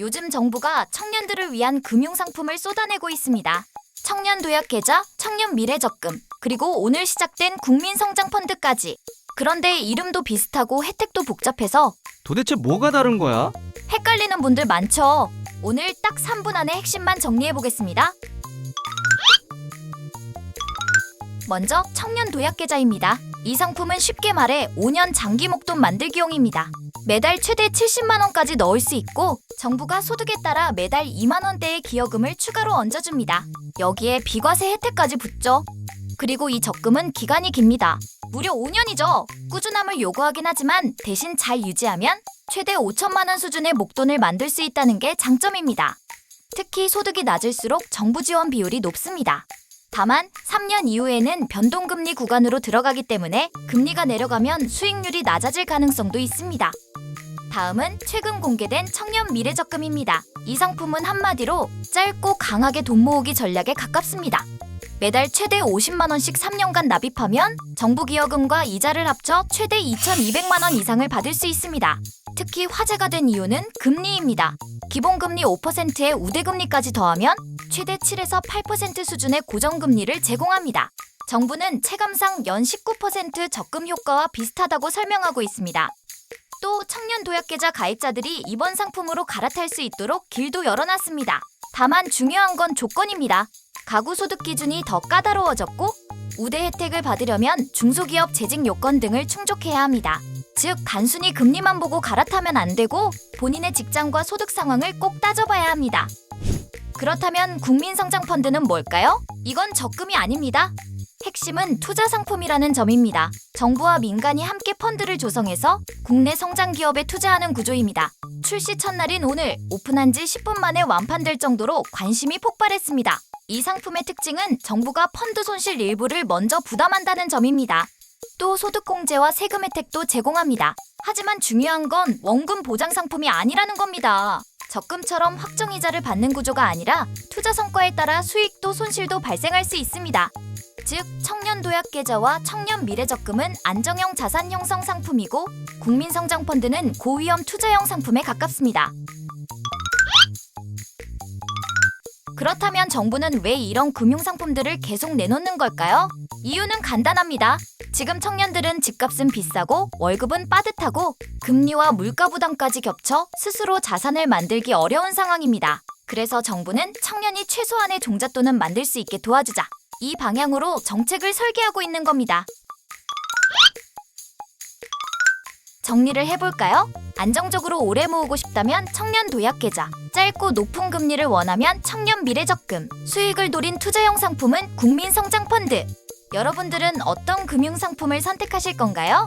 요즘 정부가 청년들을 위한 금융상품을 쏟아내고 있습니다. 청년도약계좌, 청년미래적금, 그리고 오늘 시작된 국민성장펀드까지. 그런데 이름도 비슷하고 혜택도 복잡해서 도대체 뭐가 다른 거야? 헷갈리는 분들 많죠. 오늘 딱 3분 안에 핵심만 정리해보겠습니다. 먼저 청년도약계좌입니다. 이 상품은 쉽게 말해 5년 장기 목돈 만들기용입니다. 매달 최대 70만 원까지 넣을 수 있고 정부가 소득에 따라 매달 2만 원대의 기여금을 추가로 얹어줍니다. 여기에 비과세 혜택까지 붙죠. 그리고 이 적금은 기간이 깁니다. 무려 5년이죠. 꾸준함을 요구하긴 하지만 대신 잘 유지하면 최대 5천만 원 수준의 목돈을 만들 수 있다는 게 장점입니다. 특히 소득이 낮을수록 정부 지원 비율이 높습니다. 다만 3년 이후에는 변동금리 구간으로 들어가기 때문에 금리가 내려가면 수익률이 낮아질 가능성도 있습니다. 다음은 최근 공개된 청년 미래적금입니다. 이 상품은 한마디로 짧고 강하게 돈 모으기 전략에 가깝습니다. 매달 최대 50만 원씩 3년간 납입하면 정부 기여금과 이자를 합쳐 최대 2,200만 원 이상을 받을 수 있습니다. 특히 화제가 된 이유는 금리입니다. 기본금리 5%에 우대금리까지 더하면 최대 7에서 8% 수준의 고정금리를 제공합니다. 정부는 체감상 연 19% 적금 효과와 비슷하다고 설명하고 있습니다. 또 청년도약계좌 가입자들이 이번 상품으로 갈아탈 수 있도록 길도 열어놨습니다. 다만 중요한 건 조건입니다. 가구 소득 기준이 더 까다로워졌고 우대 혜택을 받으려면 중소기업 재직 요건 등을 충족해야 합니다. 즉 단순히 금리만 보고 갈아타면 안 되고 본인의 직장과 소득 상황을 꼭 따져봐야 합니다. 그렇다면 국민성장펀드는 뭘까요? 이건 적금이 아닙니다. 핵심은 투자 상품이라는 점입니다. 정부와 민간이 함께 펀드를 조성해서 국내 성장 기업에 투자하는 구조입니다. 출시 첫날인 오늘 오픈한 지 10분 만에 완판될 정도로 관심이 폭발했습니다. 이 상품의 특징은 정부가 펀드 손실 일부를 먼저 부담한다는 점입니다. 또 소득공제와 세금 혜택도 제공합니다. 하지만 중요한 건 원금 보장 상품이 아니라는 겁니다. 적금처럼 확정이자를 받는 구조가 아니라 투자 성과에 따라 수익도 손실도 발생할 수 있습니다. 즉 청년도약계좌와 청년미래적금은 안정형 자산 형성 상품이고 국민성장펀드는 고위험 투자형 상품에 가깝습니다. 그렇다면 정부는 왜 이런 금융상품들을 계속 내놓는 걸까요? 이유는 간단합니다. 지금 청년들은 집값은 비싸고 월급은 빠듯하고 금리와 물가 부담까지 겹쳐 스스로 자산을 만들기 어려운 상황입니다. 그래서 정부는 청년이 최소한의 종잣돈은 만들 수 있게 도와주자. 이 방향으로 정책을 설계하고 있는 겁니다. 정리를 해볼까요? 안정적으로 오래 모으고 싶다면 청년도약계좌, 짧고 높은 금리를 원하면 청년미래적금, 수익을 노린 투자형 상품은 국민성장펀드. 여러분들은 어떤 금융상품을 선택하실 건가요?